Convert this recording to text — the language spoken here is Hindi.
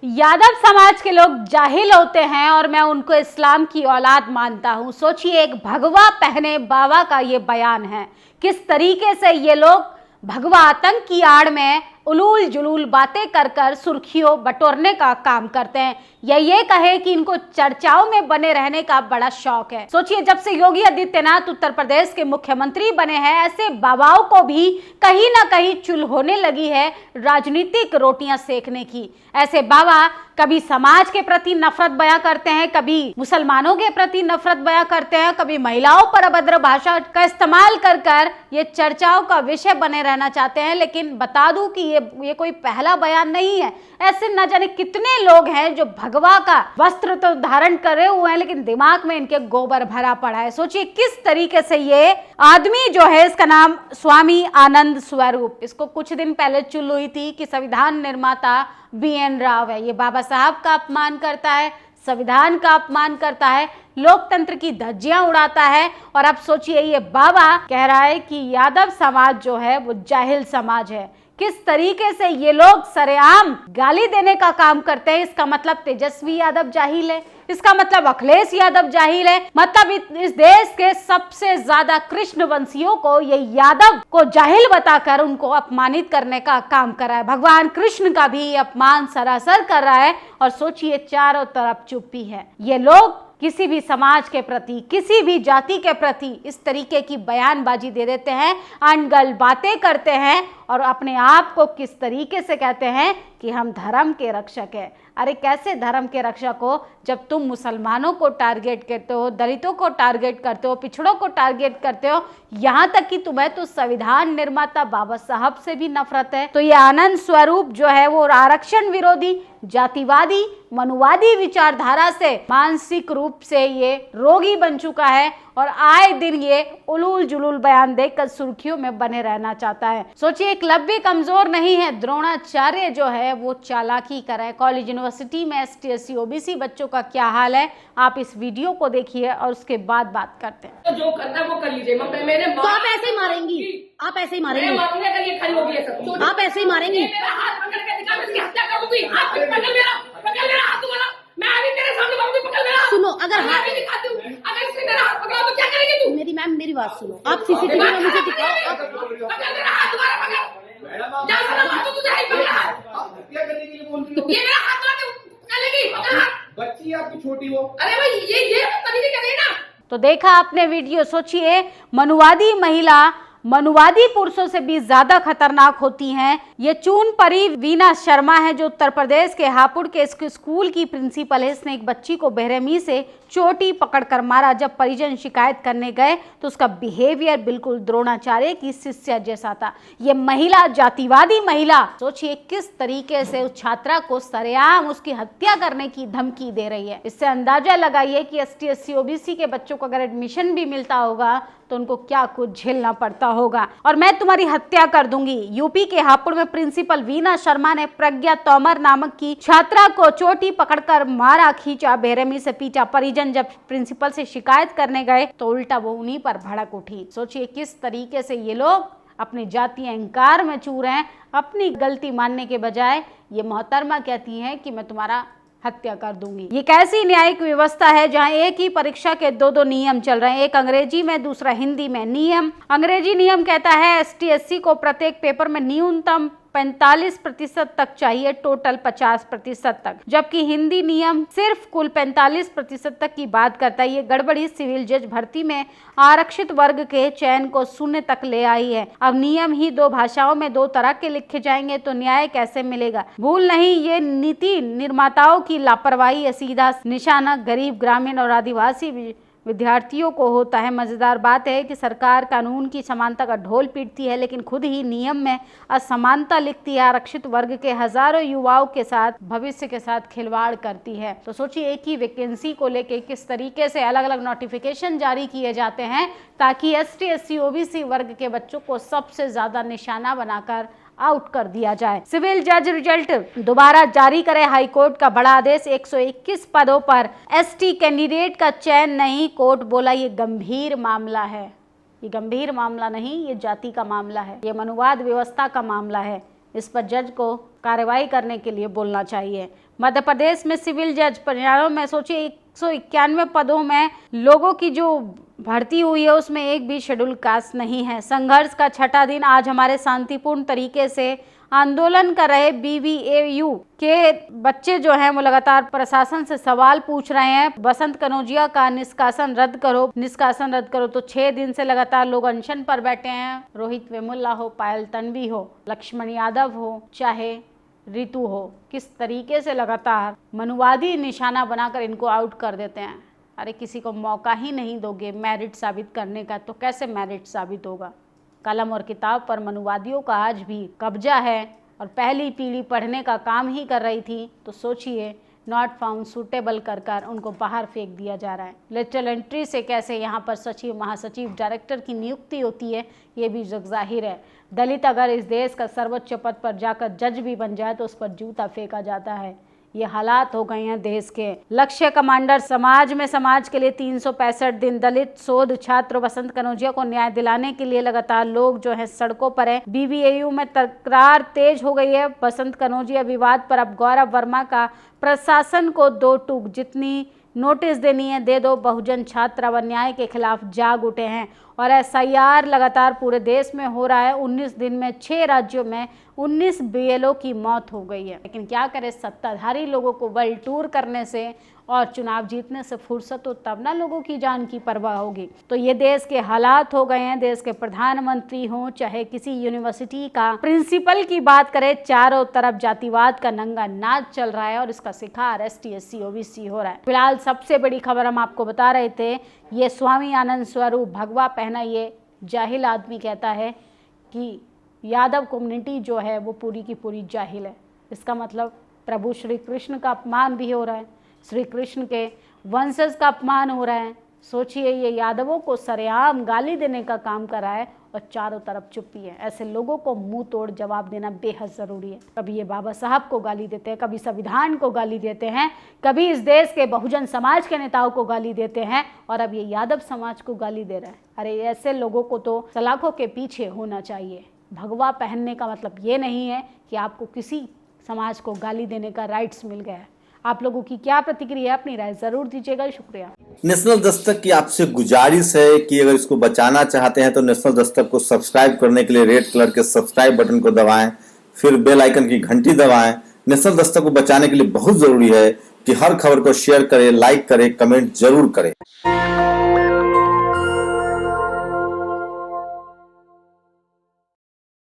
यादव समाज के लोग जाहिल होते हैं और मैं उनको इस्लाम की औलाद मानता हूं। सोचिए, एक भगवा पहने बाबा का ये बयान है। किस तरीके से ये लोग भगवा आतंक की आड़ में उलूल जुलूल बातें कर कर सुर्खियों बटोरने का काम करते हैं, या ये कहे कि इनको चर्चाओं में बने रहने का बड़ा शौक है। सोचिए, जब से योगी आदित्यनाथ उत्तर प्रदेश के मुख्यमंत्री बने हैं, ऐसे बाबाओं को भी कहीं ना कहीं चुल होने लगी है राजनीतिक रोटियां सेकने की। ऐसे बाबा कभी समाज के प्रति नफरत बयां करते हैं, कभी मुसलमानों के प्रति नफरत बयां करते हैं, कभी महिलाओं पर अभद्र भाषा का इस्तेमाल कर कर ये चर्चाओं का विषय बने रहना चाहते हैं। लेकिन बता दूं कि ये कोई पहला बयान नहीं है। ऐसे न जाने कितने लोग हैं जो भगवा का वस्त्र तो धारण करे हुए हैं, लेकिन दिमाग में इनके गोबर भरा पड़ा है। सोचिए किस तरीके से ये आदमी जो है, इसका नाम स्वामी आनंद स्वरूप, इसको कुछ दिन पहले चुल हुई थी कि संविधान निर्माता BN राव है। ये बाबा साहब का अपमान करता है, संविधान का अपमान करता है, लोकतंत्र की धज्जियां उड़ाता है। और अब सोचिए, ये बाबा कह रहा है कि यादव समाज जो है वो जाहिल समाज है। किस तरीके से ये लोग सरेआम गाली देने का काम करते हैं। इसका मतलब तेजस्वी यादव जाहिल है, इसका मतलब अखिलेश यादव जाहिल है, मतलब इस देश के सबसे ज्यादा कृष्ण वंशियों को ये यादव को जाहिल बताकर उनको अपमानित करने का काम कर रहा है। भगवान कृष्ण का भी अपमान सरासर कर रहा है। और सोचिए, चारों तरफ चुप्पी है। ये लोग किसी भी समाज के प्रति, किसी भी जाति के प्रति इस तरीके की बयानबाजी दे देते हैं, अनगल बातें करते हैं और अपने आप को किस तरीके से कहते हैं कि हम धर्म के रक्षक हैं। अरे कैसे धर्म के रक्षक हो जब तुम मुसलमानों को टारगेट करते हो, दलितों को टारगेट करते हो, पिछड़ों को टारगेट करते हो, यहाँ तक कि तुम्हें तो संविधान निर्माता बाबा साहब से भी नफरत है। तो ये आनंद स्वरूप जो है वो आरक्षण विरोधी, जातिवादी, मनुवादी विचारधारा से मानसिक रूप से ये रोगी बन चुका है और आए दिन ये उलूल जुलूल बयान देकर सुर्खियों में बने रहना चाहता है। सोचिए, एकलव्य कमजोर नहीं है, द्रोणाचार्य जो है वो चालाकी कर रहा है। कॉलेज यूनिवर्सिटी में ST SC OBC बच्चों का क्या हाल है, आप इस वीडियो को देखिए और उसके बाद बात करते हैं। तो जो करना वो कर लीजिए। तो आप ऐसे ही मारेंगी, आप ऐसे ही मारेंगी, आप ऐसे ही मारेंगी। मेरा हाथ पकड़ के दिखा, मैं इसकी हत्या करूंगी। हाथ पकड़ मेरा, पकड़ मेरा हाथ तुम्हारा, मैं अभी तेरे सामने मारूंगी, पकड़ मेरा। सुनो, अगर मैं अभी दिखाती हूँ, अगर इसने मेरा हाथ पकड़ा तो क्या करेगी तू? मेरी मैम मेरी बात सुनो, आप CCTV में मुझे दिखाओ। पकड़ मेरा हाथ, तुम्हारा पकड़। जा मेरा हाथ, तू तुझे ही पकड़ा। हत्या करने के लिए बोलती हो? ये मेरा हाथ लगा के पकड़ेगी, पकड़ हाथ। बच्ची आपकी छोटी हो। अरे भाई, ये तभी नहीं करेगी ना। तो देखा आपने वीडियो। सोचिए, मनुवादी महिला मनुवादी पुरुषों से भी ज्यादा खतरनाक होती हैं। ये चून परी वीना शर्मा है जो उत्तर प्रदेश के हापुड़ के स्कूल की प्रिंसिपल है। इसने एक बच्ची को बेरहमी से चोटी पकड़कर मारा। जब परिजन शिकायत करने गए तो उसका बिहेवियर बिल्कुल द्रोणाचार्य की शिष्या जैसा था। ये महिला जातिवादी महिला, सोचिए किस तरीके से उस छात्रा को सरेआम उसकी हत्या करने की धमकी दे रही है। इससे अंदाजा लगाइए कि ST SC OBC के बच्चों को अगर एडमिशन भी मिलता होगा तो उनको क्या कुछ झेलना पड़ता होगा। और मैं तुम्हारी हत्या कर दूंगी। यूपी के हापुड़ में प्रिंसिपल वीना शर्मा ने प्रज्ञा तोमर नामक की छात्रा को चोटी पकड़कर मारा, खींचा, बेरहमी से पीटा। परिजन जब प्रिंसिपल से शिकायत करने गए तो उल्टा वो उन्हीं पर भड़क उठी। सोचिए किस तरीके से ये लोग अपने जातीय अहंकार में चूर हैं। अपनी गलती मानने के बजाय ये मोहतरमा कहती है कि मैं तुम्हारा हत्या कर दूंगी। ये कैसी न्यायिक व्यवस्था है जहां एक ही परीक्षा के दो नियम चल रहे हैं, एक अंग्रेजी में दूसरा हिंदी में। नियम, अंग्रेजी नियम कहता है ST SC को प्रत्येक पेपर में न्यूनतम 45% तक चाहिए, टोटल 50% तक, जबकि हिंदी नियम सिर्फ कुल 45% तक की बात करता है। ये गड़बड़ी सिविल जज भर्ती में आरक्षित वर्ग के चयन को 0 तक ले आई है। अब नियम ही 2 भाषाओं में 2 तरह के लिखे जाएंगे तो न्याय कैसे मिलेगा? भूल नहीं, ये नीति निर्माताओं की लापरवाही है। सीधा निशाना गरीब, ग्रामीण और आदिवासी विद्यार्थियों को होता है। मजेदार बात है कि सरकार कानून की समानता का ढोल पीटती है लेकिन खुद ही नियम में असमानता लिखती है। आरक्षित वर्ग के हजारों युवाओं के साथ, भविष्य के साथ खिलवाड़ करती है। तो सोचिए, एक ही वैकेंसी को लेके किस तरीके से अलग अलग नोटिफिकेशन जारी किए जाते हैं ताकि ST SC OBC वर्ग के बच्चों को सबसे ज्यादा निशाना बनाकर आउट कर दिया जाए। सिविल जज रिजल्ट दोबारा जारी करे, हाईकोर्ट का बड़ा आदेश। 121 पदों पर ST कैंडिडेट का चयन नहीं, कोर्ट बोला ये गंभीर मामला है। ये गंभीर मामला नहीं, ये जाति का मामला है, ये मनुवाद व्यवस्था का मामला है। इस पर जज को कार्रवाई करने के लिए बोलना चाहिए। मध्य प्रदेश में सिविल जज परिणामों में सोचिए 191 पदों में लोगों की जो भर्ती हुई है उसमें एक भी शेड्यूल कास्ट नहीं है। संघर्ष का छठा दिन आज हमारे शांतिपूर्ण तरीके से आंदोलन कर रहे BVAU के बच्चे जो हैं वो लगातार प्रशासन से सवाल पूछ रहे हैं। बसंत कनौजिया का निष्कासन रद्द करो। तो 6 दिन से लगातार लोग अनशन पर बैठे हैं। रोहित वेमुल्ला हो, पायल तन्वी हो, लक्ष्मण यादव हो, चाहे रितु हो, किस तरीके से लगातार मनुवादी निशाना बनाकर इनको आउट कर देते हैं। अरे किसी को मौका ही नहीं दोगे मेरिट साबित करने का तो कैसे मेरिट साबित होगा। कलम और किताब पर मनुवादियों का आज भी कब्जा है और पहली पीढ़ी पढ़ने का काम ही कर रही थी। तो सोचिए नॉट फाउंड सूटेबल कर उनको बाहर फेंक दिया जा रहा है। लेटरल एंट्री से कैसे यहाँ पर सचिव, महासचिव, डायरेक्टर की नियुक्ति होती है ये भी जाहिर है। दलित अगर इस देश का सर्वोच्च पद पर जाकर जज भी बन जाए तो उस पर जूता फेंका जाता है। ये हालात हो गए हैं देश के। लक्ष्य कमांडर समाज में समाज के लिए 365 दिन। दलित शोध छात्र बसंत कनौजिया को न्याय दिलाने के लिए लगातार लोग जो है सड़कों पर है। BVAU में तकरार तेज हो गई है। बसंत कनौजिया विवाद पर अब गौरव वर्मा का प्रशासन को 2 टूक जितनी नोटिस देनी है दे दो। बहुजन छात्र अब अन्याय के खिलाफ जाग उठे हैं और SIR लगातार पूरे देश में हो रहा है। 19 दिन में 6 राज्यों में 19 BLO की मौत हो गई है। लेकिन क्या करें, सत्ताधारी लोगों को वर्ल्ड टूर करने से और चुनाव जीतने से फुर्सत हो तब ना लोगों की जान की परवाह होगी। तो ये देश के हालात हो गए हैं। देश के प्रधानमंत्री हों चाहे किसी यूनिवर्सिटी का प्रिंसिपल की बात करें, चारों तरफ जातिवाद का नंगा नाच चल रहा है और इसका शिकार ST SC OBC हो रहा है। फिलहाल सबसे बड़ी खबर हम आपको बता रहे थे, ये स्वामी आनंद स्वरूप भगवा पहना ये जाहिल आदमी कहता है कि यादव कम्युनिटी जो है वो पूरी की पूरी जाहिल है। इसका मतलब प्रभु श्री कृष्ण का अपमान भी हो रहा है, श्री कृष्ण के वंशज का अपमान हो रहा है। सोचिए ये यादवों को सरेआम गाली देने का काम कर रहा है और चारों तरफ चुप्पी है। ऐसे लोगों को मुंह तोड़ जवाब देना बेहद ज़रूरी है। कभी ये बाबा साहब को गाली देते हैं, कभी संविधान को गाली देते हैं, कभी इस देश के बहुजन समाज के नेताओं को गाली देते हैं और अब ये यादव समाज को गाली दे रहा है। अरे ऐसे लोगों को तो सलाखों के पीछे होना चाहिए। भगवा पहनने का मतलब ये नहीं है कि आपको किसी समाज को गाली देने का राइट्स मिल गया है। आप लोगों की क्या प्रतिक्रिया है, अपनी राय जरूर दीजिएगा। शुक्रिया। नेशनल दस्तक की आपसे गुजारिश है कि अगर इसको बचाना चाहते हैं तो नेशनल दस्तक को सब्सक्राइब करने के लिए रेड कलर के सब्सक्राइब बटन को दबाएं, फिर बेल आइकन की घंटी दबाएं। नेशनल दस्तक को बचाने के लिए बहुत जरूरी है कि हर खबर को शेयर करें, लाइक करें, कमेंट जरूर करें।